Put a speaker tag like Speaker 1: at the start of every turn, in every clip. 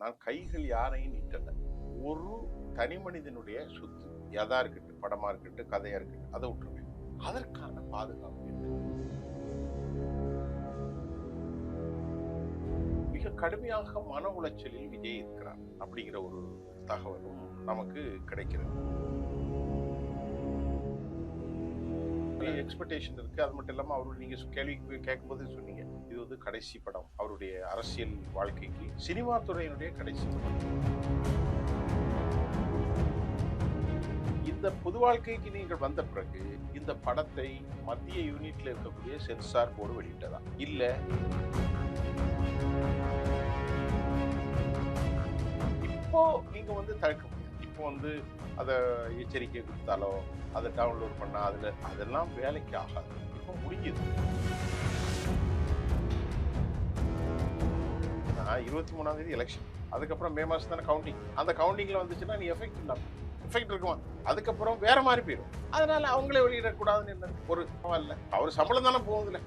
Speaker 1: நான் கைகள் யாரையும் நீட்டல. ஒரு தனி மனிதனுடைய சொத்து எதா இருக்கட்டும், படமா இருக்கட்டும், கதையா இருக்கட்டும், அதை விட்டுருங்க. அதற்கான பாதுகாப்பு என்ன? மிக கடுமையாக மன உளைச்சலில் விஜய் இருக்கிறார் அப்படிங்கிற ஒரு தகவலும் நமக்கு கிடைக்கிறது. எக்ஸ்பெக்டேஷன் இருக்கு. அது மட்டும் இல்லாம அவருடைய நீங்க கேள்வி கேட்கும்போது சொன்னீங்க, இது வந்து கடைசி படம் அவருடைய அரசியல் வாழ்க்கைக்கு, சினிமா துறையினுடைய கடைசி படம். இந்த பொது வாழ்க்கைக்கு நீங்கள் வந்த பிறகு இந்த படத்தை மத்திய யூனிட்ல இருக்கக்கூடிய சென்சார் போர்டு வெளியிட்டதா இல்ல இப்போ நீங்க வந்து தடுக்க முடியாது. இப்போ வந்து அதை எச்சரிக்கை கொடுத்தாலோ அதை டவுன்லோட் பண்ணா அதெல்லாம் வேலைக்கு ஆகாது. இப்போ முடியுது. 23ஆம் தேதி எலெக்ஷன், அதுக்கப்புறம் மே மாசம் தானே கவுண்டிங். அந்த கவுண்டிங்ல வந்துச்சுன்னா நீ எஃபெக்ட் இல்லாம எஃபெக்ட் இருக்குமா, அதுக்கப்புறம் வேற மாதிரி போயிடும். அதனால அவங்களே வெளியிடக்கூடாதுன்னு என்ன ஒரு இல்ல. அவர் சம்பளம் தானே போகுதுல,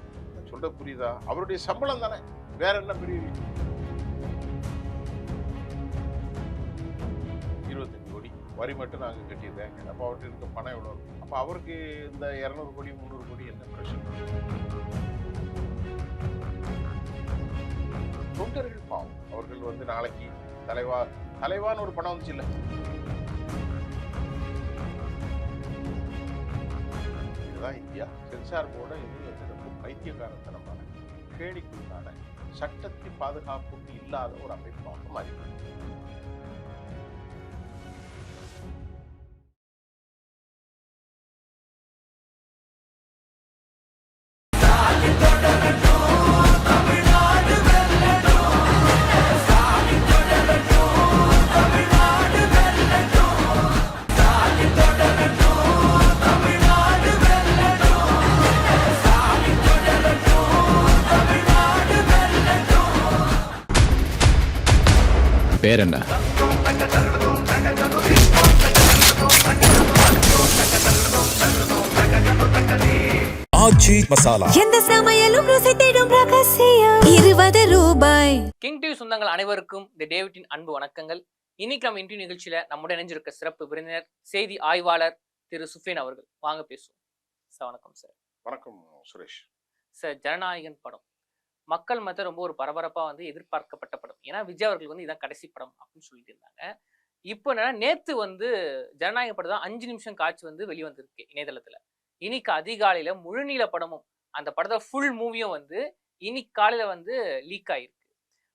Speaker 1: சொல்ற புரியுதா? அவருடைய சம்பளம் தானே, வேற என்ன பெரிய 25 கோடி வரி மட்டும் நாங்க கட்டியிருக்கேன். அப்ப அவர்கிட்ட இருக்க பணம் எவ்வளவு இருக்கும்? அப்ப அவருக்கு இந்த 200 கோடி 300 கோடி என்ன பிரச்சனை? தொண்டர்கள் பாவம், அவர்கள் வந்து நாளைக்கு தலைவான்னு ஒரு படம் வந்துச்சு இல்ல, இதுதான் இந்தியா. சென்சார் போர்டை ரொம்ப பைத்தியகாரத்தனமான கேலிக்குண்டான சட்டத்தின் பாதுகாப்புக்கு இல்லாத ஒரு அமைப்பாக மாறிவிடும்.
Speaker 2: பேர் என்ன? ஆச்சி மசாலா.
Speaker 3: எந்த சமையலும் ருசி தேடும் ரகசியம். 20 ரூபாய்.
Speaker 4: கிங் டிவி சொந்தங்கள் அனைவருக்கும் தி டேவிட்டின் அன்பு வணக்கங்கள். இன்னைக்கு நம்ம இன்டர்வியூ நிகழ்ச்சியில நம்முடைய இணைஞ்சிருக்க சிறப்பு விருந்தினர் செய்தி ஆய்வாளர் திரு சுஃபியான் அவர்கள். வாங்க பேசுவோம் சார். வணக்கம் சார்.
Speaker 1: வணக்கம் சுரேஷ்
Speaker 4: சார், ஜனநாயகன் படம் மக்கள் மத்திய ரொம்ப ஒரு பரபரப்பா வந்து எதிர்பார்க்கப்பட்ட படம். ஏன்னா விஜய் அவர்கள் வந்து இதான் கடைசி படம் அப்படின்னு சொல்லிட்டு இருந்தாங்க. இப்போ என்னன்னா, நேத்து வந்து ஜனநாயக படம் தான் 5 நிமிஷம் காட்சி வந்து வெளிவந்திருக்கு இணையதளத்துல. இன்னைக்கு அதிகாலையில முழுநீள படமும் அந்த படத்தை ஃபுல் மூவியும் வந்து இன்னைக்கு காலையில வந்து லீக் ஆயிருக்கு.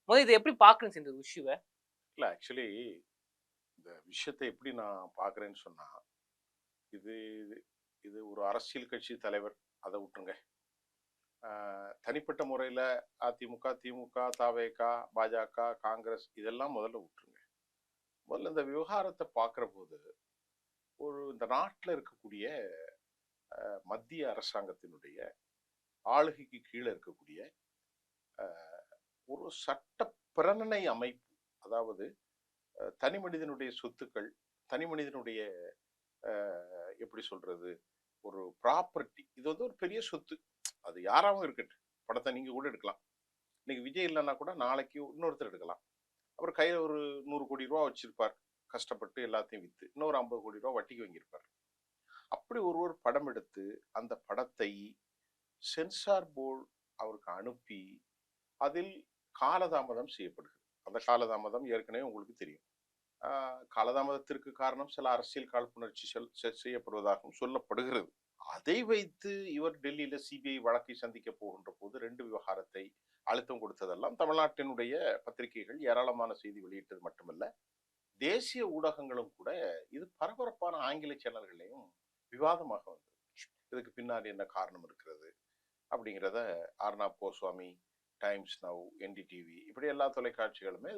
Speaker 4: முதல்ல இதை எப்படி பாக்குறேன்னு இந்த விஷயவை?
Speaker 1: இல்ல, ஆக்சுவலி இந்த விஷயத்தை எப்படி நான் பாக்குறேன்னு சொன்னா, இது இது ஒரு அரசியல் கட்சி தலைவர், அதை விட்டுருங்க. தனிப்பட்ட முறையில் அதிமுக, திமுக, தவேக, பாஜக, காங்கிரஸ் இதெல்லாம் முதல்ல விட்டுருங்க. முதல்ல இந்த விவகாரத்தை பார்க்குற போது இந்த நாட்டில் இருக்கக்கூடிய மத்திய அரசாங்கத்தினுடைய ஆளுகைக்கு கீழே இருக்கக்கூடிய ஒரு சட்ட பிரணனை அமைப்பு, அதாவது தனி மனிதனுடைய சொத்துக்கள், தனி மனிதனுடைய எப்படி சொல்றது, ஒரு ப்ராப்பர்ட்டி, இது வந்து ஒரு பெரிய சொத்து. அது யாராவும் இருக்கட்டும், படத்தை நீங்க கூட எடுக்கலாம். இன்னைக்கு விஜய் இல்லைன்னா கூட நாளைக்கு இன்னொருத்தர் எடுக்கலாம். அவர் கையில் ஒரு 100 கோடி ரூபா வச்சிருப்பார், கஷ்டப்பட்டு எல்லாத்தையும் வித்து இன்னொரு 50 கோடி ரூபா வட்டிக்கு வாங்கியிருப்பார். அப்படி ஒருவர் படம் எடுத்து அந்த படத்தை சென்சார் போர்டு அவருக்கு அனுப்பி அதில் காலதாமதம் செய்யப்படுகிறது. அந்த காலதாமதம் ஏற்கனவே உங்களுக்கு தெரியும். காலதாமதத்திற்கு காரணம் சில அரசியல் காழ்ப்புணர்ச்சி செய்யப்படுவதாகவும் சொல்லப்படுகிறது. அதை வைத்து இவர் டெல்லியில சிபிஐ வழக்கை சந்திக்க போகின்ற போது 2 விவகாரத்தை அழுத்தம் கொடுத்ததெல்லாம் தமிழ்நாட்டினுடைய பத்திரிகைகள் ஏராளமான செய்தி வெளியிட்டது மட்டுமல்ல, தேசிய ஊடகங்களும் கூட இது பரபரப்பான ஆங்கில சேனல்களையும் விவாதமாக வந்தது. இதுக்கு பின்னாடி என்ன காரணம் இருக்கிறது அப்படிங்கிறத Arnab Goswami, times now, NDTV, இப்படி எல்லா தொலைக்காட்சிகளுமே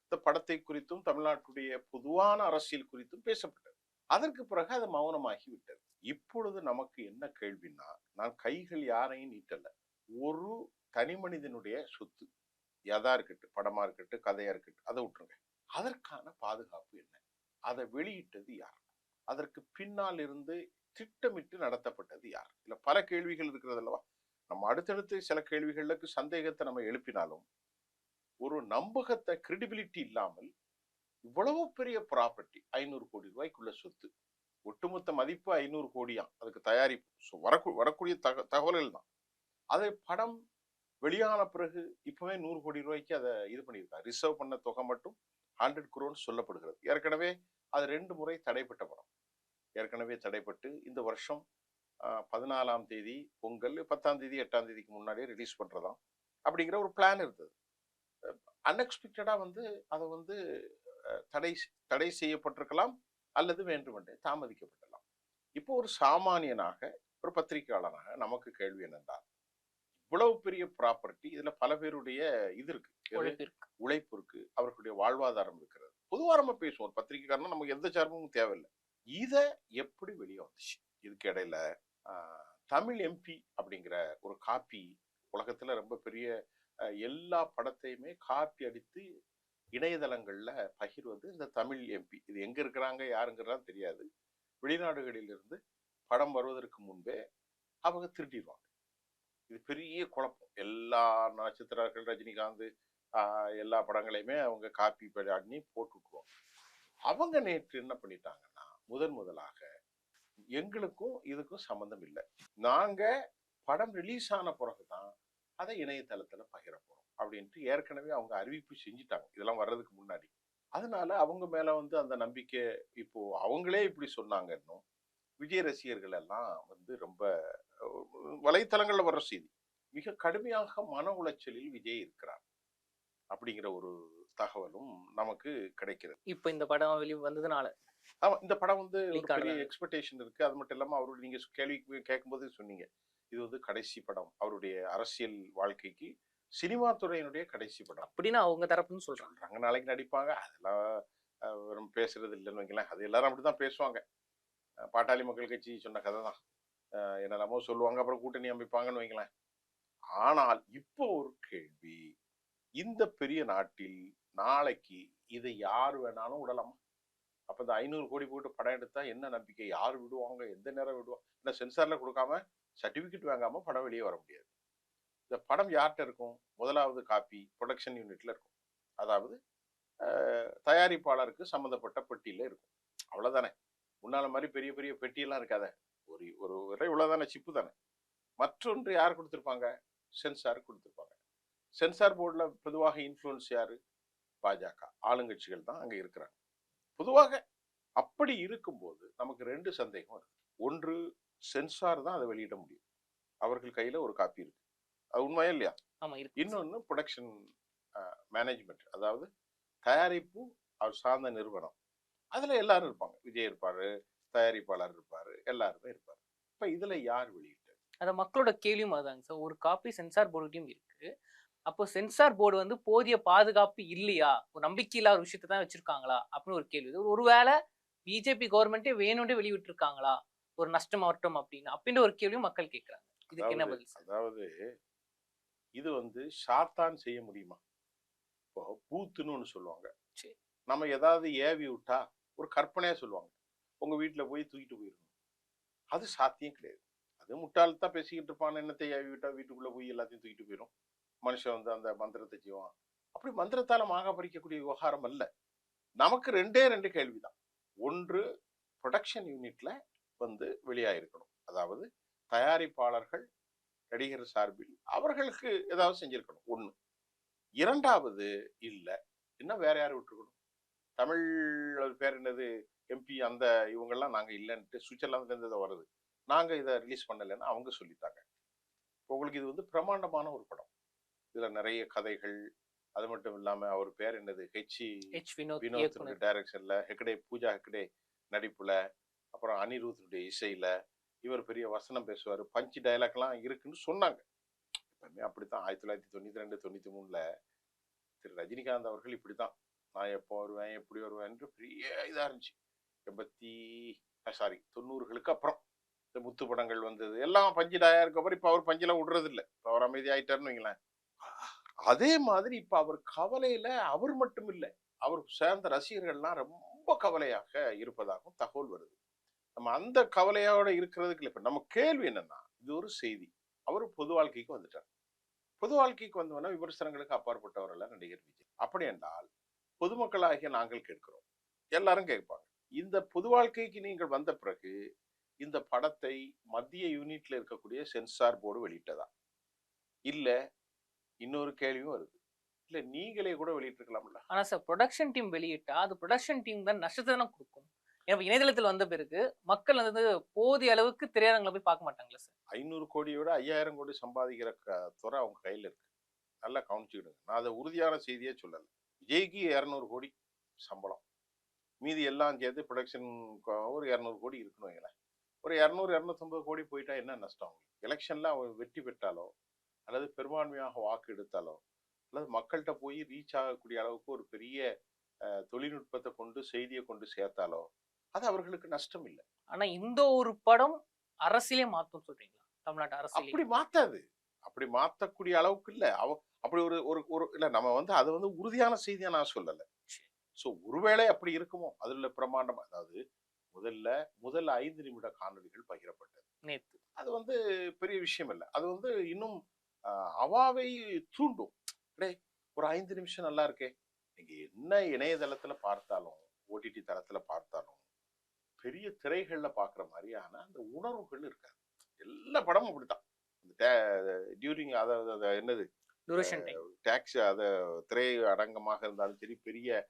Speaker 1: இந்த படத்தை குறித்தும் தமிழ்நாட்டுடைய பொதுவான அரசியல் குறித்தும் பேசப்பட்டது. அதற்கு பிறகு அது மௌனமாகி விட்டது. இப்பொழுது நமக்கு என்ன கேள்வின்னா, நான் கைகள் யாரையும் நீட்டல. ஒரு தனி மனிதனுடைய சொத்து எதா இருக்கட்டும், படமா இருக்கட்டும், கதையா இருக்கட்டும், அதை விட்டுருங்க. அதற்கான பாதுகாப்பு என்ன? அதை வெளியிட்டது யார்? அதற்கு பின்னால் இருந்து திட்டமிட்டு நடத்தப்பட்டது யார்? இல்ல பல கேள்விகள் இருக்கிறது அல்லவா? நம்ம அடுத்தடுத்து சில கேள்விகளுக்கு சந்தேகத்தை நம்ம எழுப்பினாலும் ஒரு நம்பகத்தை கிரெடிபிலிட்டி இல்லாமல் இவ்வளவு பெரிய ப்ராப்பர்ட்டி 500 கோடி ரூபாய்க்குள்ள சொத்து, ஒட்டுமொத்த மதிப்பு 500 கோடியாம். அதுக்கு தயாரிப்பு வரக்கூடிய தகவல்கள் தான். அதை படம் வெளியான பிறகு இப்பவே 100 கோடி ரூபாய்க்கு அதை இது பண்ணியிருக்காங்க. ரிசர்வ் பண்ண தொகை மட்டும் 100 crore சொல்லப்படுகிறது. ஏற்கனவே அது 2 முறை தடைப்பட்ட படம். ஏற்கனவே தடைப்பட்டு இந்த வருஷம் 14ஆம் தேதி பொங்கல், 10ஆம் தேதி 8ஆம் தேதிக்கு முன்னாடியே ரிலீஸ் பண்றதாம் அப்படிங்கிற ஒரு பிளான் இருந்தது. அன்எக்ஸ்பெக்டடா அதை தடை செய்யப்பட்டிருக்கலாம் அல்லது வேண்டுமென்றே தாமதிக்கப்படலாம். இப்போ ஒரு சாமானியனாக, ஒரு பத்திரிகையாளனாக நமக்கு கேள்வி என்னென்றால், இவ்வளவு பெரிய ப்ராப்பர்ட்டி, இதுல பல பேருடைய இது இருக்கு, உழைப்பு இருக்கு, அவர்களுடைய வாழ்வாதாரம் இருக்கிறது. பொதுவா நம்ம பேசுவோம், பத்திரிகைக்காரனா நமக்கு எந்த சார்பும் தேவையில்லை. இத எப்படி வெளியே வந்துச்சு? இதுக்கு இடையில தமிழ் எம்பி அப்படிங்கிற ஒரு காப்பி, உலகத்துல ரொம்ப பெரிய எல்லா படத்தையுமே காப்பி அடித்து இணையதளங்கள்ல பகிர்வது இந்த தமிழ் எம்பி. இது எங்க இருக்கிறாங்க யாருங்கிறதான் தெரியாது. வெளிநாடுகளில் இருந்து படம் வருவதற்கு முன்பே அவங்க திருட்டிடுவாங்க. இது பெரிய குழப்பம். எல்லா நட்சத்திரர்கள், ரஜினிகாந்த் எல்லா படங்களையுமே அவங்க காப்பி பண்ணி போட்டுக்குவோம். அவங்க நேற்று என்ன பண்ணிட்டாங்கன்னா, முதலாக எங்களுக்கும் இதுக்கும் சம்பந்தம் இல்லை, நாங்க படம் ரிலீஸ் ஆன பிறகுதான் அதை இணையதளத்துல பகிர போறோம் அப்படின்ட்டு ஏற்கனவே அவங்க அறிவிப்பு செஞ்சுட்டாங்க, இதெல்லாம் வர்றதுக்கு முன்னாடி. அதனால அவங்க மேல அந்த நம்பிக்கை, இப்போ அவங்களே இப்படி சொன்னாங்க. இன்னும் விஜய் ரசிகர்கள் எல்லாம் ரொம்ப வலைத்தளங்கள்ல வர்ற செய்தி, மிக கடுமையாக மன உளைச்சலில் விஜய் இருக்கிறார் அப்படிங்கிற ஒரு தகவலும் நமக்கு கிடைக்கிறது.
Speaker 4: இப்போ இந்த படம் வெளியே வந்ததுனால
Speaker 1: ஆமா, இந்த படம் ஒரு பெரிய எக்ஸ்பெக்டேஷன் இருக்கு. அது மட்டும் இல்லாம அவருடைய, நீங்க கேள்வி கேட்கும்போது சொன்னீங்க, இது கடைசி படம், அவருடைய அரசியல் வாழ்க்கைக்கு சினிமா துறையினுடைய கடைசி படம்
Speaker 4: அப்படின்னு அவங்க தரப்புன்னு சொல்றாங்க.
Speaker 1: நாளைக்கு நடிப்பாங்க, அதெல்லாம் பேசுறது இல்லைன்னு வைக்கலாம். அது எல்லாரும் அப்படிதான் பேசுவாங்க. பாட்டாளி மக்கள் கட்சி சொன்ன கதை தான், என்னெல்லாமோ சொல்லுவாங்க, அப்புறம் கூட்டணி அமைப்பாங்கன்னு வைங்களேன். ஆனால் இப்போ ஒரு கேள்வி, இந்த பெரிய நாட்டில் நாளைக்கு இதை யார் வேணாலும் விடலாமா? அப்ப இந்த 500 கோடி போட்டு படம் எடுத்தா என்ன நம்பிக்கை? யார் விடுவாங்க? எந்த நேரம் விடுவாங்க? இல்லை சென்சார்ல கொடுக்காம சர்டிபிகேட் வாங்காம படம் வெளியே வர முடியாது. இந்த படம் யார்கிட்ட இருக்கும்? முதலாவது காப்பி ப்ரொடக்ஷன் யூனிட்ல இருக்கும். அதாவது தயாரிப்பாளருக்கு சம்பந்தப்பட்ட பெட்டியில இருக்கும். அவ்வளவுதானே. முன்னால மாதிரி பெரிய பெரிய பெட்டியெல்லாம் இருக்காத, ஒரு இவ்வளவுதானே, சிப்பு தானே. மற்றொன்று யார் கொடுத்திருப்பாங்க? சென்சார் கொடுத்திருப்பாங்க. சென்சார் போர்டுல பொதுவாக இன்ஃப்ளூயன்ஸ் யாரு? பாஜக ஆளுங்கட்சிகள் தான் அங்க இருக்கிறாங்க பொதுவாக. அப்படி இருக்கும்போது நமக்கு 2 சந்தேகம் இருக்கு. ஒன்று, சென்சார் தான் அதை வெளியிட முடியும், அவர்கள் கையில ஒரு காப்பி இருக்கு, அது உண்மையா இல்லையா? இன்னொன்னு ப்ரொடக்ஷன் மேனேஜ்மெண்ட், அதாவது தயாரிப்பு அவர் சார்ந்த நிறுவனம், அதுல எல்லாரும் இருப்பாங்க. விஜய் இருப்பாரு, தயாரிப்பாளர் இருப்பாரு, எல்லாருமே இருப்பாரு. இப்ப இதுல யார் வெளியிட்டாரு?
Speaker 4: அத மக்களோட கேள்வியும் அதாங்க சார். ஒரு காப்பி சென்சார் போர்டுகிட்டயும் இருக்கு. அப்போ சென்சார் போர்டு போதிய பாதுகாப்பு இல்லையா, ஒரு நம்பிக்கை இல்லாத ஒரு விஷயத்தை தான் வச்சிருக்காங்களா அப்படின்னு ஒரு கேள்வி. ஒருவேளை பிஜேபி கவர்மெண்டே வேணும்னே வெளியிட்டு இருக்காங்களா, ஒரு நஷ்டம் வரட்டும் அப்படின்னு ஒரு கேள்வியும் மக்கள் கேட்கிறாங்க. இதுக்கு என்ன பதில்?
Speaker 1: அதாவது இது சாத்தான் செய்ய முடியுமா? இப்போ பூத்துன்னு ஒண்ணு சொல்லுவாங்க. நம்ம ஏதாவது ஏவி விட்டா ஒரு கற்பனையா சொல்லுவாங்க, உங்க வீட்டுல போய் தூக்கிட்டு போயிடணும். அது சாத்தியம் கிடையாது. அது முட்டாள்தான் பேசிக்கிட்டு இருப்பான், என்னத்தை ஏவி விட்டா வீட்டுக்குள்ள போய் எல்லாத்தையும் தூக்கிட்டு போயிடும், மனுஷன் அந்த மந்திரத்தை செய்வான். அப்படி மந்திரத்தால மாக பறிக்கக்கூடிய விவகாரம் அல்ல. நமக்கு 2 கேள்விதான். ஒன்று, ப்ரொடக்ஷன் யூனிட்ல வெளியாயிருக்கணும், அதாவது தயாரிப்பாளர்கள் நடிகர் சார்பில் அவர்களுக்கு ஏதாவது செஞ்சிருக்கணும் ஒண்ணு. இரண்டாவது, இல்ல இன்னும் வேற யாரும் விட்டுருக்கணும். தமிழ் பேர் என்னது, எம்பி, அந்த இவங்கெல்லாம் நாங்க இல்லைன்ட்டு சுவிட்சர்லாந்துல இருந்து வருது, நாங்க இதை ரிலீஸ் பண்ணலைன்னு அவங்க சொல்லிட்டாங்க. உங்களுக்கு இது பிரம்மாண்டமான ஒரு படம், இதுல நிறைய கதைகள், அது மட்டும் இல்லாம அவர் பேர் என்னது, ஹெச் வினோத் டைரக்ஷன்ல, பூஜா ஹெக்டே நடிப்புல, அப்புறம் அனிருத்துடைய இசையில, இவர் பெரிய வசனம் பேசுவாரு, பஞ்ச் டயலாக் எல்லாம் இருக்குன்னு சொன்னாங்க. எப்பவுமே அப்படித்தான். 1992-93 திரு ரஜினிகாந்த் அவர்கள் இப்படித்தான், நான் எப்போ வருவேன், எப்படி வருவேன் பெரிய இதா இருந்துச்சு. 90களுக்கு அப்புறம் இந்த முத்து படங்கள் வந்தது, எல்லாம் பஞ்சு டயருக்கு அப்புறம் இப்ப அவர் பஞ்செல்லாம் விடுறது இல்லை, அவர் அமைதி ஆயிட்டாருன்னு வைங்களேன். அதே மாதிரி இப்ப அவர் கவலையில அவர் மட்டும் இல்லை, அவர் சேர்ந்த ரசிகர்கள்லாம் ரொம்ப கவலையாக இருப்பதாகவும் தகவல் வருது. நம்ம அந்த கவலையோட இருக்கிறதுக்கு இல்லை. இப்ப நம்ம கேள்வி என்னன்னா, இது ஒரு செய்தி, அவர் பொது வாழ்க்கைக்கு வந்துட்டார், பொது வாழ்க்கைக்கு வந்தவன விமர்சனங்களுக்கு அப்பாற்பட்டவர் அல்ல நடிகர் விஜய். அப்படி என்றால் பொதுமக்களாகிய நாங்கள் கேட்கிறோம், எல்லாரும் கேட்பாங்க, இந்த பொது வாழ்க்கைக்கு நீங்கள் வந்த பிறகு இந்த படத்தை மத்திய யூனிட்ல இருக்கக்கூடிய சென்சார் போர்டு வெளியிட்டதா? இல்ல இன்னொரு கேள்வியும் வருது, இல்ல நீங்களே கூட வெளியிட்டிருக்கலாம்ல.
Speaker 4: ஆனா சார் ப்ரொடக்ஷன் டீம் வெளியிட்டா அது ப்ரொடக்ஷன் டீம் தான் நஷ்டத்தை தானே கொடுக்கும். ஏன்னா இணையதளத்தில் வந்த பிறகு மக்கள் வந்து போதிய அளவுக்கு திரையரங்களை போய் பார்க்க மாட்டாங்களா சார்?
Speaker 1: 500 கோடியோட 5000 கோடி சம்பாதிக்கிற துறை அவங்க கையில இருக்கு. நல்லா கவனிச்சுக்கிடுங்க. நான் அதை உறுதியான செய்தியே சொல்லலை. விஜய்க்கு 200 கோடி சம்பளம், மீதி எல்லாம் சேர்த்து ப்ரொடக்ஷன் ஒரு 200 கோடி இருக்குன்னு வைங்களேன். ஒரு 200-250 கோடி போயிட்டா என்ன நஷ்டம்? எலெக்ஷன்ல அவங்க வெற்றி பெற்றாலோ அல்லது பெரும்பான்மையாக வாக்கு எடுத்தாலோ அல்லது மக்கள்கிட்ட போய் ரீச் ஆகக்கூடிய அளவுக்கு ஒரு பெரிய தொழில்நுட்பத்தை கொண்டு செய்தியை கொண்டு சேர்த்தாலோ அது அவர்களுக்கு நஷ்டம் இல்லை.
Speaker 4: ஆனா இந்த ஒரு படம் அரசியலே மாத்தும் சொல்றீங்களா? தமிழ்நாட்டு அரசியல்
Speaker 1: அப்படி மாத்தாது, அப்படி மாத்தக்கூடிய அளவுக்கு இல்ல. அப்படி ஒரு ஒரு ஒரு இல்ல, நம்ம வந்து அது வந்து உறுதியான செய்தியா நான் சொல்லல. சோ ஒருவேளை அப்படி இருக்குமோ, அதுல பிரமாண்டம். அதாவது முதல்ல 5 நிமிட காணொலிகள் பகிரப்பட்டது
Speaker 4: நேத்து.
Speaker 1: அது வந்து பெரிய விஷயம் இல்லை. அது வந்து இன்னும் அவாவை தூண்டும். ஒரு 5 நிமிஷம் நல்லா இருக்கே. நீங்க என்ன இணையதளத்துல பார்த்தாலும் ஓடிடி தளத்துல பார்த்தாலும் பெரிய திரைகள்ல பாக்குற மாதிரியான அந்த உணர்வுகள் இருக்காது. எல்லா படமும் அப்படித்தான். டியூரிங் அதாவது என்னது டாக்ஸ் அத திரை அரங்கமாக இருந்தாலும் சரி, பெரிய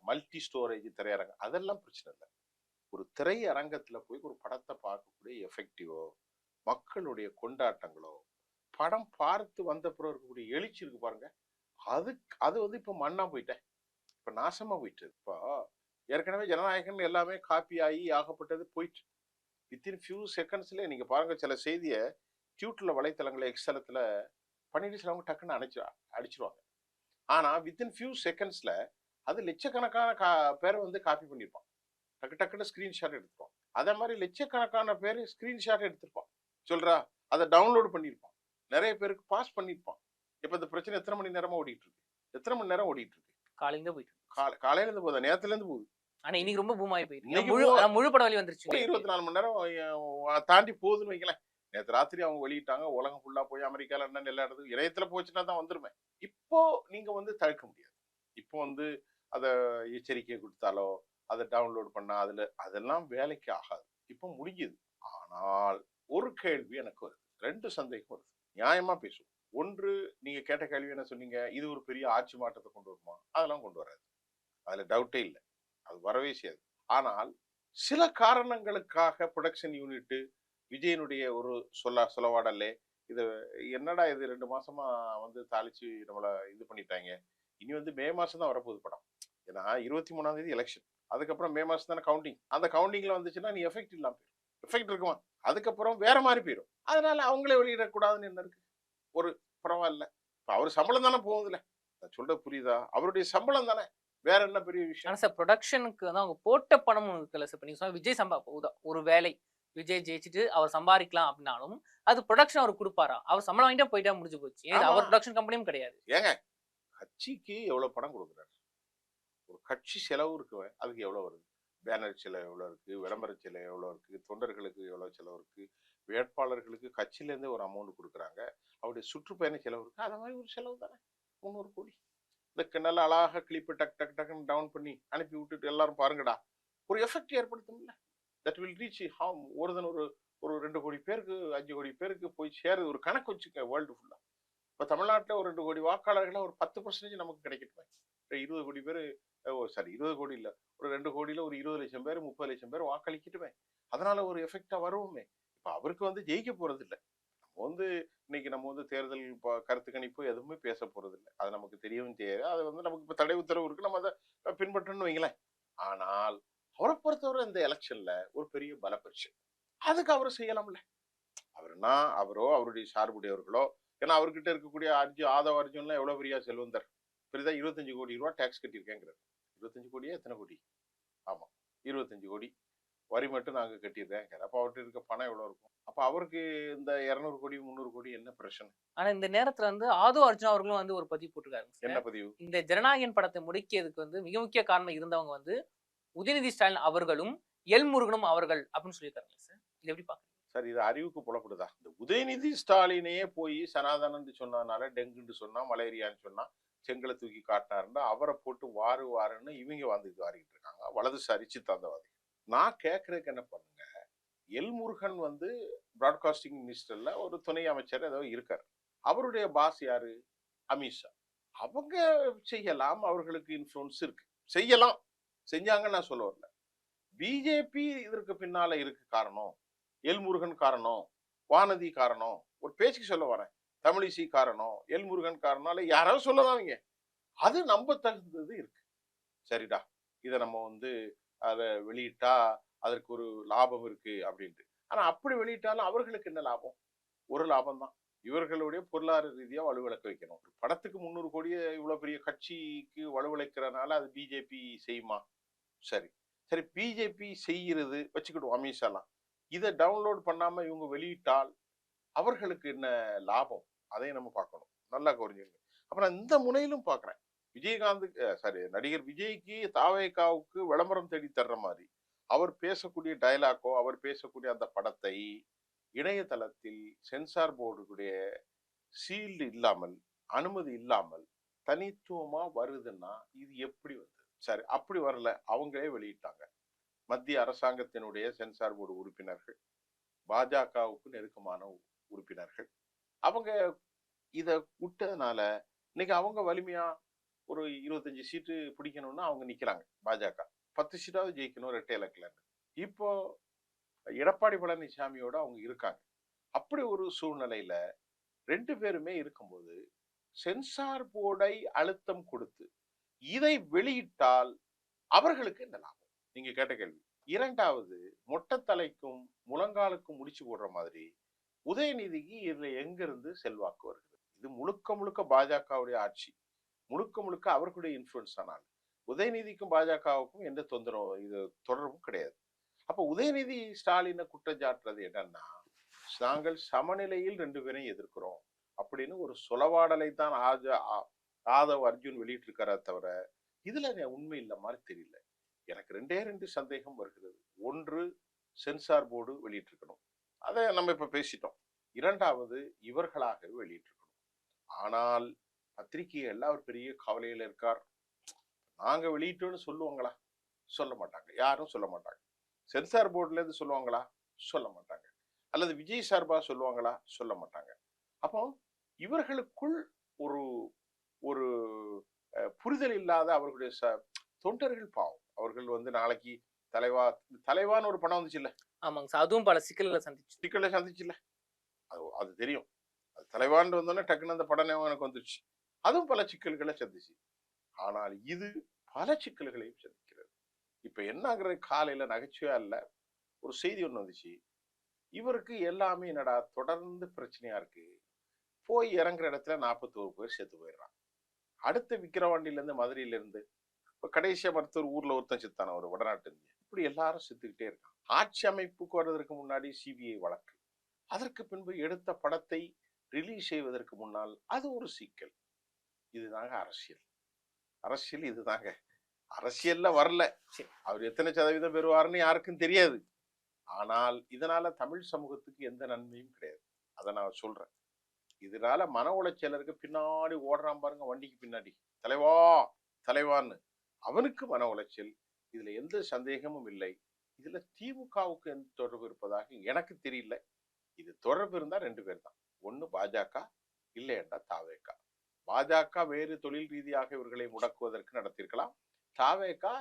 Speaker 1: மல்டி ஸ்டோரேஜ் திரையரங்கம், அதெல்லாம் பிரச்சனை இல்லை. ஒரு திரை அரங்கத்துல போய் ஒரு படத்தை பார்க்கக்கூடிய எஃபெக்டிவோ மக்களுடைய கொண்டாட்டங்களோ படம் பார்த்து வந்த பிறகு இருக்கக்கூடிய எழுச்சி இருக்கு பாருங்க, அது வந்து இப்ப மண்ணா போயிட்டேன், இப்ப நாசமா போயிட்டு. இப்போ ஏற்கனவே ஜனநாயகன் எல்லாமே காப்பி ஆகி ஆகப்பட்டது போயிட்டு வித்தின் ஃபியூ செகண்ட்ஸ்ல நீங்க பாருங்க, சில செய்தியை ட்விட்டர்ல வலைத்தளங்களை எக்ஸலத்துல பண்ணிட்டு சிலவங்க டக்குன்னு அடிச்சிருவாங்க. ஆனா வித்தின் ஃபியூ செகண்ட்ஸ்ல அது லட்சக்கணக்கான பேரை வந்து காப்பி பண்ணிருப்பான், டக்குன்னு ஸ்கிரீன்ஷாட் எடுத்துப்பான். அதே மாதிரி லட்சக்கணக்கான பேர் ஸ்கிரீன்ஷாட் எடுத்திருப்பான், சொல்றா அதை டவுன்லோட் பண்ணியிருப்பான், நிறைய பேருக்கு பாஸ் பண்ணியிருப்பான். இப்ப இந்த பிரச்சனை எத்தனை மணி நேரமா ஓடிட்டு இருக்கு? எத்தனை மணி நேரம் ஓடிட்டு இருக்கு?
Speaker 4: காலையில போயிட்டு
Speaker 1: காலையில இருந்து போகுது, நேரத்துல இருந்து போகுது.
Speaker 4: ஆனா இன்னைக்கு ரொம்ப பூமாயி போயிருக்கு, முழு படம் வெளி வந்துருச்சு.
Speaker 1: 24 மணி நேரம் தாண்டி போகுதுன்னு வைக்கலாம். நேற்று ராத்திரி அவங்க வெளியிட்டாங்க, உலகம் ஃபுல்லா போய் அமெரிக்கா, லண்டன் எல்லா இடத்துக்கும் இணையத்துல போச்சுன்னா தான் வந்துருமே. இப்போ நீங்க வந்து தடுக்க முடியாது. இப்போ வந்து அதை எச்சரிக்கை கொடுத்தாலோ அதை டவுன்லோட் பண்ணா அதெல்லாம் வேலைக்கு ஆகாது. இப்போ முடியுது. ஆனால் ஒரு கேள்வி எனக்கு வருது, 2 சந்தேகம் வருது. நியாயமா பேசுவோம். ஒன்று, நீங்க கேட்ட கேள்வி என்ன சொன்னீங்க, இது ஒரு பெரிய ஆட்சி மாற்றத்தை கொண்டு வருமா? அதெல்லாம் கொண்டு வராது, அதுல டவுட்டே இல்லை, அது வரவே செய்யாது. ஆனால் சில காரணங்களுக்காக ப்ரொடக்ஷன் யூனிட் விஜயனுடைய ஒரு சொலவாடல்லே இது என்னடா இது 2 மாசமா வந்து தாளிச்சு நம்மளை இது பண்ணிட்டாங்க, இனி வந்து மே மாசம் தான் வரப்போகுது படம். ஏன்னா 23ஆம் தேதி எலெக்ஷன், அதுக்கப்புறம் மே மாசம் தானே கவுண்டிங். அந்த கவுண்டிங்ல வந்துச்சுன்னா நீ எஃபெக்ட் இல்லாம போயிடும், எஃபெக்ட் இருக்குமா, அதுக்கப்புறம் வேற மாதிரி போயிடும். அதனால அவங்களே வெளியிடக்கூடாதுன்னு என்ன இருக்கு? ஒரு பரவாயில்ல, இப்ப அவர் சம்பளம் தானே போகுதுல, சொல்ற புரியுதா? அவருடைய சம்பளம் தானே, வேற என்ன பெரிய விஷயம்?
Speaker 4: சார் ப்ரொடக்ஷனுக்கு தான் அவங்க போட்ட பணம் இருக்குல்ல சார். நீங்க சொன்ன விஜய் ஒரு வேலை விஜய் ஜெயிச்சுட்டு அவர் சம்பாதிக்கலாம் அப்படின்னாலும் அது ப்ரொடக்ஷன் அவர் கொடுப்பாரா? அவர் சம்பளம் வாங்கிட்டா போயிட்டா முடிஞ்சு போச்சு. அவர் ப்ரொடக்ஷன் கம்பெனியும் கிடையாது.
Speaker 1: ஏங்க கட்சிக்கு எவ்வளவு பணம் கொடுக்குறாரு? ஒரு கட்சி செலவு இருக்கு, அதுக்கு எவ்வளவு வருது? பேனர் செலவு எவ்வளவு இருக்கு, விளம்பர செலவு எவ்வளவு இருக்கு, தொண்டர்களுக்கு எவ்வளவு செலவு இருக்கு, வேட்பாளர்களுக்கு கட்சியில இருந்தே ஒரு அமௌண்ட் கொடுக்குறாங்க, அவருடைய சுற்றுப்பயண செலவு இருக்கு. அது மாதிரி ஒரு செலவு தானே 300 கோடி. இந்த நல்ல அழகாக கிளிப்பு டக்குன்னு டவுன் பண்ணி அனுப்பி விட்டுட்டு எல்லாரும் பாருங்கடா, ஒரு எஃபெக்ட் ஏற்படுத்தும்ல. தட் வில் ரீச் ஒரு 2 கோடி பேருக்கு 5 கோடி பேருக்கு போய் சேருது. ஒரு கணக்கு வச்சுக்க வேர்ல்டு ஃபுல்லா. இப்போ தமிழ்நாட்டில் ஒரு 2 கோடி வாக்காளர்களா ஒரு 10% நமக்கு கிடைக்கட்டும். 20 கோடி பேர், சாரி 20 கோடி இல்லை, ஒரு 2 கோடியில ஒரு 20 லட்சம் பேர் 30 லட்சம் பேர் வாக்களிக்கட்டுமே. அதனால ஒரு எஃபெக்டா வருவோமே. இப்போ அவருக்கு வந்து ஜெயிக்க போறது இல்லை. நம்ம வந்து இன்னைக்கு நம்ம வந்து தேர்தல் கருத்து கணிப்பு எதுவுமே பேச போறது இல்லை, அது நமக்கு தெரியவும் தெரியாது. அது வந்து நமக்கு இப்போ தடை உத்தரவு இருக்கு, நம்ம அதை பின்பற்றணும்னு வைங்களேன். ஆனால் அவரை பொறுத்தவரை இந்த எலெக்ஷன்ல ஒரு பெரிய பலப்பரிச்சு அதுக்கு அவர் செய்யலாம்ல. அவருன்னா அவரோ அவருடைய சார்புடையவர்களோ, ஏன்னா அவர்கிட்ட இருக்கக்கூடிய ஆதவ அர்ஜுன்லாம் எவ்வளவு பெரிய செல்வந்தர், பெரிதா 25 கோடி ரூபாய் டேக்ஸ் கட்டியிருக்கேங்கிறார். 25 கோடியா எத்தனை கோடி? ஆமா 25 கோடி வரி மட்டும் நாங்க கட்டியிருக்கேன். அப்ப அவர்கிட்ட இருக்க பணம் எவ்வளவு இருக்கும்? அப்ப அவருக்கு இந்த 200 கோடி 300 கோடி என்ன பிரச்சனை?
Speaker 4: ஆனா இந்த நேரத்துல வந்து ஆதவ அர்ஜுன் அவர்களும் வந்து ஒரு பதிவு போட்டிருக்காரு. என்ன பதிவு? இந்த ஜனநாயகன் படத்தை முடிக்கிறதுக்கு வந்து மிக முக்கிய காரணம் இருந்தவங்க வந்து உதயநிதி ஸ்டாலின் அவர்களும் எல் முருகனும் அவர்கள் அப்படின்னு சொல்லியிருக்காங்க சார். இது எப்படி பாக்குறீங்க?
Speaker 1: சார் இது அறிவுக்கு புலப்படுதா? இந்த உதயநிதி ஸ்டாலினையே போய் சனாதனன்னு சொன்னதுனால டெங்குன்னு சொன்னா, மலேரியான்னு சொன்னா, செங்கலை தூக்கி காட்டினாருன்னா அவரை போட்டு வாருன்னு இவங்க வந்துட்டு வாரிக்கிட்டு இருக்காங்க, வலதுசாரி சித்தாந்தவாதி. நான் கேட்கறதுக்கு என்ன பண்ணுங்க, எல்முருகன் பிராட்காஸ்டிங் மினிஸ்டர்ல ஒரு துணை அமைச்சர் ஏதோ இருக்காரு. அவருடைய பாஸ் யாரு? அமித்ஷா. அவங்க செய்யலாம், அவர்களுக்கு இன்ஃப்ளூயன்ஸ் இருக்கு, செய்யலாம், செஞ்சாங்கன்னு நான் சொல்ல வரல. பிஜேபி இதற்கு பின்னால இருக்கு காரணம், எல்முருகன் காரணம், வானதி காரணம், ஒரு பேச்சுக்கு சொல்ல வரேன், தமிழிசை காரணம், எல்முருகன் காரணம், யாராவது சொல்லதாங்க, அது நம்ப தகுந்தது இருக்கு. சரிடா, இதை நம்ம அதை வெளியிட்டா அதற்கு ஒரு லாபம் இருக்கு அப்படின்ட்டு. ஆனா அப்படி வெளியிட்டாலும் அவர்களுக்கு என்ன லாபம்? ஒரு லாபம் தான், இவர்களுடைய பொருளாதார ரீதியா வலுவிழக்க வைக்கணும். ஒரு படத்துக்கு 300 கோடியை இவ்வளவு பெரிய கட்சிக்கு வலுவிழக்கிறதுனால அது பிஜேபி செய்யுமா? சரி சரி, பிஜேபி செய்கிறது வச்சுக்கிடுவோம், அமித்ஷாலாம் இதை டவுன்லோட் பண்ணாம இவங்க வெளியிட்டால் அவர்களுக்கு என்ன லாபம்? அதையும் நம்ம பார்க்கணும், நல்லா புரிஞ்சுங்க. அப்புறம் இந்த முனையிலும் பார்க்குறேன், நடிகர் விஜய்க்கு தாவேகாவுக்கு விளம்பரம் தேடி தர்ற மாதிரி அவர் பேசக்கூடிய டயலாக்கோ, அவர் பேசக்கூடிய அந்த படத்தை இணையதளத்தில் சென்சார் போர்டுடைய சீல்டு இல்லாமல், அனுமதி இல்லாமல் தனித்துவமா வருதுன்னா இது எப்படி வந்தது? சரி, அப்படி வரல, அவங்களே வெளியிட்டாங்க. மத்திய அரசாங்கத்தினுடைய சென்சார் போர்டு உறுப்பினர்கள், பாஜகவுக்கு நெருக்கமான உறுப்பினர்கள், அவங்க இதை விட்டதுனால இன்னைக்கு அவங்க வலிமையா ஒரு 25 சீட்டு பிடிக்கணும்னா அவங்க நிக்கிறாங்க. பாஜக 10 சீட்டாவது ஜெயிக்கணும் இரட்டை இலக்கில. இப்போ எடப்பாடி பழனிசாமியோட அவங்க இருக்காங்க. அப்படி ஒரு சூழ்நிலையில 2 பேருமே இருக்கும்போது சென்சார் போர்டை அழுத்தம் கொடுத்து இதை வெளியிட்டால் அவர்களுக்கு என்ன லாபம்? நீங்க கேட்ட கேள்வி. இரண்டாவது, மொட்டத்தலைக்கும் முழங்காலுக்கும் முடிச்சு போடுற மாதிரி உதயநிதிக்கு இதுல எங்க இருந்து செல்வாக்கு வருகிறது? இது முழுக்க முழுக்க பாஜகவுடைய ஆட்சி, முழுக்க முழுக்க அவர்களுடைய இன்ஃபுளுன்ஸ் ஆனால் உதயநிதிக்கும் பாஜகவுக்கும் எந்த தொடர்பும் கிடையாது. அப்ப உதயநிதி ஸ்டாலினை குற்றச்சாட்டுறது என்னன்னா, நாங்கள் சமநிலையில் 2 பேரையும் எதிர்க்கிறோம் அப்படின்னு ஒரு சொலவாடலை தான் ஆதவ் அர்ஜுன் வெளியிட்டு இருக்காரே தவிர இதுல உண்மை இல்ல மாதிரி தெரியல. எனக்கு 2 சந்தேகம் வருகிறது. ஒன்று, சென்சார் போர்டு வெளியிட்டிருக்கணும், அதை நம்ம இப்ப பேசிட்டோம். இரண்டாவது, இவர்களாகவே வெளியிட்டிருக்கணும். ஆனால் பத்திரிகைகள்ல அவர் பெரிய கவலையில இருக்கார். நாங்க வெளியிட்டோன்னு சொல்லுவாங்களா? சொல்ல மாட்டாங்க, யாரும் சொல்ல மாட்டாங்க. சென்சார் போர்டுல இருந்து சொல்லுவாங்களா? சொல்ல மாட்டாங்க. அல்லது விஜய் சார்பா சொல்லுவாங்களா? சொல்ல மாட்டாங்க. அப்போ இவர்களுக்குள் ஒரு ஒரு புரிதல் இல்லாத அவர்களுடைய தொண்டர்கள் பாவம். அவர்கள் நாளைக்கு தலைவான்னு ஒரு படம் வந்துச்சு இல்ல?
Speaker 4: ஆமாங்க சார், அதுவும் பல சிக்கல்களை
Speaker 1: சந்திச்சு இல்ல, அது தெரியும். அது தலைவான் வந்தோடனே டக்குன்னு அந்த படம் எனக்கு வந்துருச்சு. அதுவும் பல சிக்கல்களை சந்திச்சு. ஆனால் இது பல சிக்கல்களையும் சந்திக்கிறது. இப்ப என்ன ஆகுறது, காலையில நகைச்சுவையா இல்ல ஒரு செய்தி ஒண்ணு வந்துச்சு, இவருக்கு எல்லாமே என்னடா தொடர்ந்து பிரச்சனையா இருக்கு, போய் இறங்குற இடத்துல 41 பேர் செத்து போயிடுறான். அடுத்த விக்கிரவாண்டியில இருந்து, மதுரையில இருந்து, இப்ப கடைசியா மருத்துவர் ஊர்ல ஒருத்தன் செத்தான, ஒரு வடநாட்டு. இப்படி எல்லாரும் செத்துக்கிட்டே இருக்கான். ஆட்சி அமைப்புக்கு வர்றதுக்கு முன்னாடி சிபிஐ வழக்கு, அதற்கு பின்பு எடுத்த படத்தை ரிலீஸ் செய்வதற்கு முன்னால் அது ஒரு சிக்கல். இதுதாங்க அரசியல். அரசியல் இதுதாங்க. அரசியல்ல வரல, அவர் எத்தனை சதவீதம் பெறுவாருன்னு யாருக்கும் தெரியாது. ஆனால் இதனால தமிழ் சமூகத்துக்கு எந்த நன்மையும் கிடையாது. அதை நான் சொல்றேன். இதனால மன உளைச்சலருக்கு பின்னாடி ஓடுறான் பாருங்க, வண்டிக்கு பின்னாடி, தலைவா தலைவான்னு, அவனுக்கு மன உளைச்சல். இதுல எந்த சந்தேகமும் இல்லை. இதுல திமுகவுக்கு எந்த தொடர்பு இருப்பதாக எனக்கு தெரியல. இது தொடர்பு இருந்தா 2 பேர் தான், ஒண்ணு பாஜக, இல்லையென்றா தாவேகா. பாஜக வேறு தொழில் ரீதியாக இவர்களை முடக்குவதற்கு நடத்திருக்கலாம், தாவேகா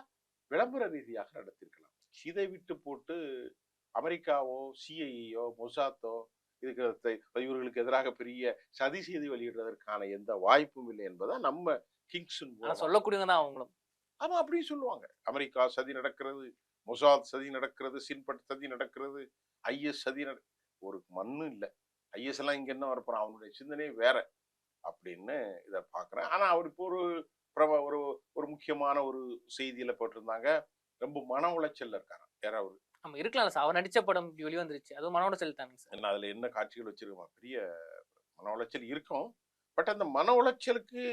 Speaker 1: விளம்பர ரீதியாக நடத்திருக்கலாம். இதை விட்டு போட்டு அமெரிக்காவோ சிஐயோ மொசாத்தோ இவர்களுக்கு எதிராக பெரிய சதி செய்தி வெளியிடுவதற்கான எந்த வாய்ப்பும் இல்லை என்பதை நம்ம கிங்ஸ்
Speaker 4: சொல்லக்கூடியவங்க தான் அவங்களும்.
Speaker 1: ஆமா, அப்படியும் சொல்லுவாங்க. அமெரிக்கா சதி நடக்கிறது, மொசாத் சதி நடக்கிறது, சின்பட் சதி நடக்கிறது, ஐஎஸ் சதி ஒரு மண்ணு இல்லை. ஐஎஸ் எல்லாம் இங்க என்ன வரப்போறான், அவனுடைய சிந்தனையே வேற அப்படின்னு இதை பாக்குறேன். ஆனா அவர் இப்போ ஒரு ஒரு முக்கியமான ஒரு செய்தியில போட்டிருந்தாங்க, ரொம்ப மன உளைச்சல்ல இருக்காரு. யாராவது
Speaker 4: நம்ம இருக்கலாம் சார், அவர் நடிச்ச படம் வெளிவந்துருச்சு, அதுவும் மன உளைச்சல் தானே சார்.
Speaker 1: என்ன அதுல என்ன காட்சிகள் வச்சிருக்கோமா, பெரிய மன உளைச்சல் இருக்கும். பட் அந்த மன உளைச்சலுக்கு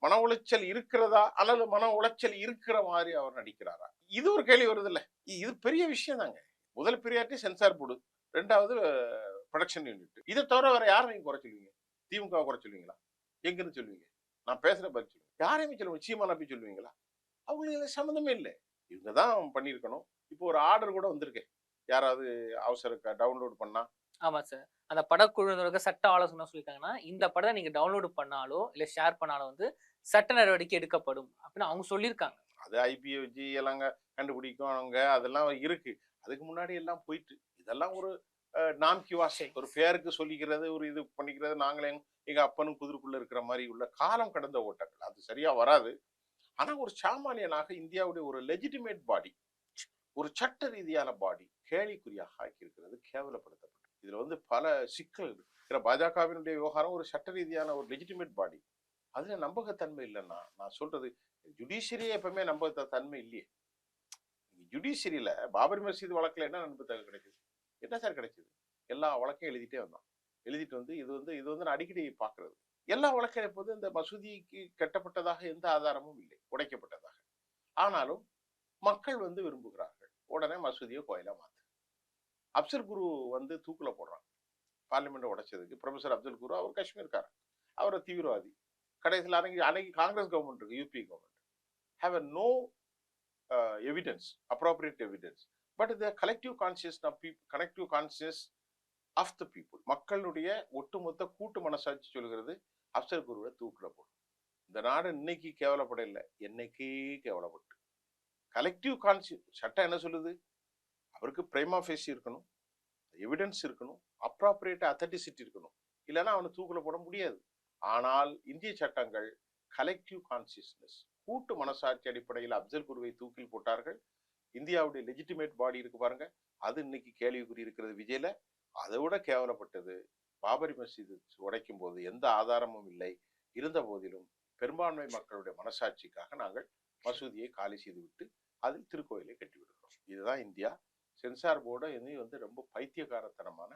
Speaker 1: மன உளைச்சல் இருக்கிறதா அல்லது மன உளைச்சல் இருக்கிற மாதிரி அவர் நடிக்கிறாரா, இது ஒரு கேள்வி வருது இல்ல. இது பெரிய விஷயம் தாங்க. முதல் பிரியாரிட்டி சென்சார் போர்டு, 2வது ப்ரொடக்ஷன் யூனிட். இதை தவிர வேற யாரை நீங்க குறை சொல்லுவீங்க? திமுக குறை சொல்லுவீங்களா? எங்கன்னு சொல்லுவீங்க? நான் பேசுற பதில் சொல்லுங்க. யாரையுமே சொல்லுவீங்க? சீமானா போய் சொல்லுவீங்களா? அவங்களுக்கு சம்மந்தமே இல்லை. இவங்க தான் பண்ணியிருக்கணும். இப்போ ஒரு ஆர்டர் கூட வந்திருக்கு. யாராவது அவசர டவுன்லோட் பண்ணா
Speaker 4: ஆமா சார். அந்த படக்குழுவினருக்கு சட்ட ஆலோசனை சொல்லியிருக்காங்கன்னா, இந்த படத்தை நீங்க டவுன்லோடு பண்ணாலோ இல்ல ஷேர் பண்ணாலோ வந்து சட்ட நடவடிக்கை எடுக்கப்படும் அப்படின்னு அவங்க சொல்லியிருக்காங்க.
Speaker 1: அது ஐபியை வச்சு எல்லாம் கண்டுபிடிக்கும் அவங்க, அதெல்லாம் இருக்கு. அதுக்கு முன்னாடி எல்லாம் போயிட்டு இதெல்லாம் ஒரு நாம் கிவாசை, ஒரு பேருக்கு சொல்லிக்கிறது, ஒரு இது பண்ணிக்கிறது. நாங்களே எங்க அப்பனும் குதிரைக்குள்ள இருக்கிற மாதிரி உள்ள காலம் கடந்த ஓட்டங்கள், அது சரியா வராது. ஆனா ஒரு சாமானியனாக இந்தியாவுடைய ஒரு லெஜிட்டிமேட் பாடி, ஒரு சட்ட ரீதியான பாடி கேள்விக்குறியாக ஆக்கியிருக்கிறது, கேவலப்படுத்தப்பட்டது. இதுல வந்து பல சிக்கல் இருக்கிற பாஜகவினுடைய விவகாரம் ஒரு சட்ட ரீதியான ஒரு லெஜிட்டிமேட் பாடி, அதுல நம்பகத்தன்மை இல்லைன்னா நான் சொல்றது, ஜுடிஷியரியே எப்பவுமே நம்பகத்தன்மை இல்லையே. ஜுடிஷியரியில பாபரி மசீது வழக்குல என்ன நம்பகத்தன்மை கிடைக்குது? என்ன சார் கிடைச்சது? எல்லா வழக்கையும் எழுதிட்டே வந்தான். எழுதிட்டு வந்து இது வந்து நான் அடிக்கடி பாக்குறது, எல்லா வழக்கையும் எப்போது இந்த மசூதிக்கு கட்டப்பட்டதாக எந்த ஆதாரமும் இல்லை, உடைக்கப்பட்டதாக. ஆனாலும் மக்கள் வந்து விரும்புகிறார்கள், உடனே மசூதியை கோயிலா மாத்து. அப்சல் குரு வந்து தூக்குல போடுறான் பார்லிமெண்ட் உடைச்சதுக்கு. ப்ரொஃபசர் அப்துல் குரு, அவர் காஷ்மீர்காரர், அவர் தீவிரவாதி. கடைசியில் அன்னைக்கு காங்கிரஸ் கவர்மெண்ட் இருக்கு, UP government, have a no evidence, appropriate evidence, but the collective consciousness of the people, மக்களுடைய ஒட்டுமொத்த கூட்டு மனசாட்சி சொல்கிறது அப்சல் குருவை தூக்குல போடும். இந்த நாடு இன்னைக்கு கேவலப்படல, என்னைக்கே கேவலப்பட்டு. கலெக்டிவ் கான்சியஸ் சட்டம் என்ன சொல்லுது? அவருக்கு பிரைமா ஃபேசி இருக்கணும், எவிடன்ஸ் இருக்கணும், அப்ராப்ரியேட் அத்தன்டிசிட்டி இருக்கணும், இல்லைன்னா அவனை தூக்குல போட முடியாது. ஆனால் இந்திய சட்டங்கள் கலெக்டிவ் கான்சியஸ்னஸ், கூட்டு மனசாட்சி அடிப்படையில் அப்சல் குருவை தூக்கில் போட்டார்கள். இந்தியாவுடைய லெஜிட்டிமேட் பாடி இருக்கு பாருங்க, அது இன்னைக்கு கேள்விக்குறி இருக்கிறது விஜயில. அதை விட கேவலப்பட்டது பாபரி மசீது உடைக்கும் போது எந்த ஆதாரமும் இல்லை, இருந்த போதிலும் பெரும்பான்மை மக்களுடைய மனசாட்சிக்காக நாங்கள் மசூதியை காலி செய்து விட்டு அதில் திருக்கோயிலை கட்டிவிடுகிறோம். இதுதான் இந்தியா. சென்சார் போர்டு வந்து ரொம்ப பைத்தியகாரத்தனமான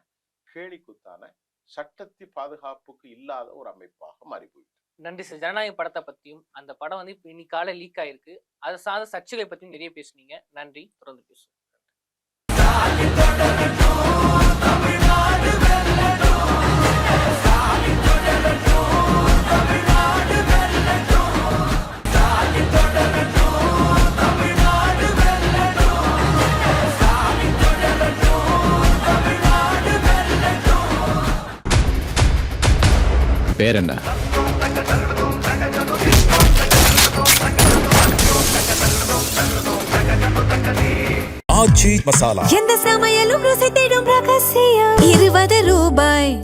Speaker 1: கேலிக்குத்தான சட்டத்தி பாதுகாப்புக்கு இல்லாத ஒரு அமைப்பாக மாறி போயிட்டு.
Speaker 4: நன்றி சார். ஜனநாயக படத்தை பத்தியும் அந்த படம் வந்து இப்போ இன்னைக்கு காலை லீக் ஆயிருக்கு, அதை சார்ந்த சர்ச்சைகளை பத்தியும் நிறைய பேசுனீங்க. நன்றி. தொடர்ந்து பேசுவோம்.
Speaker 2: பேர் என்ன? ஆச்சி மசாலா.
Speaker 3: எந்த சமையலும் ருசி தேடும் ரகசியம். 20 ரூபாய்.